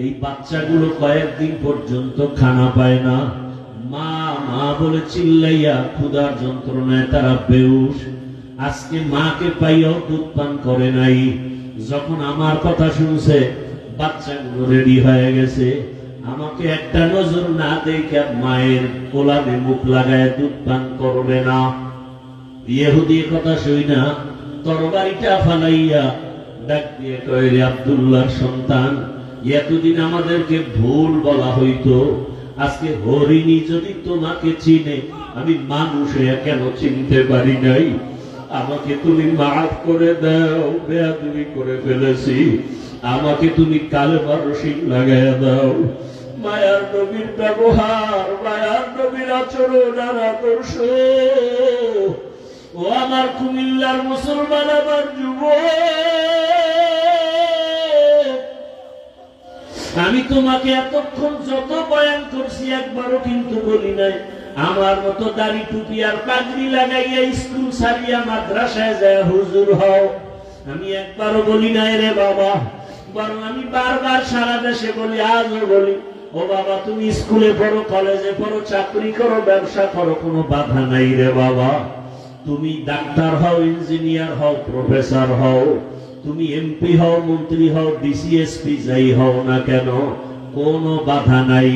এই বাচ্চাগুলো কয়েকদিন পর্যন্ত খানা পায় না, মা মা বলে চিল্লাইয়া ক্ষুধার যন্ত্রণায় তারা বেহুশ। আজকে মাকে পাইয়াও দুধ পান করে নাই। যখন আমার কথা শুনছে বাচ্চাগুলো রেডি হয়ে গেছে, আমাকে একটা নজর না দেখে মায়ের কোলাবে মুখ লাগায় দুধ পান করবে না। ইহুদি কথা শুই না তরবারিটা ফালাইয়া ডাক দিয়ে কয়, রে আব্দুল্লাহর সন্তান, এতদিন আমাদেরকে ভুল বলা হইতো, আজকে হরিণী যদি তোমাকে চিনে আমি মানুষ কেন চিনতে পারি নাই? আমাকে তুমি মাফ করে দাও, বেয়াদবি করে ফেলেছি, আমাকে তুমি কালেমার রশিদ লাগাইয়া দাও। মায়ার নবীর ব্যবহার, মায়ার নবীর আচরণ আর আদর্শ, ও আমার কুমিল্লার মুসলমান, আমার যুবক, আমি তোমাকে এতক্ষণ যত বয়ান করছি একবারও কিন্তু বলি নাই আমার মতো দাড়ি টুপি আর পাগড়ি লাগাইয়া স্কুল ছাড়িয়া মাদ্রাসায় যায় হুজুর হও। আমি একবারও বলি নাই রে বাবা, বরং আমি বারবার সারা দেশে বলি, আজও বলি, ও বাবা তুমি স্কুলে পড়ো, কলেজে পড়ো, চাকরি করো, ব্যবসা করো, কোনো বাধা নাই রে বাবা। তুমি ডাক্তার হও, ইঞ্জিনিয়ার হও, প্রফেসর হও, তুমি এমপি হও, মন্ত্রী হও, ডিসিএসপি যাই হও না কেন, কোনো বাধা নাই।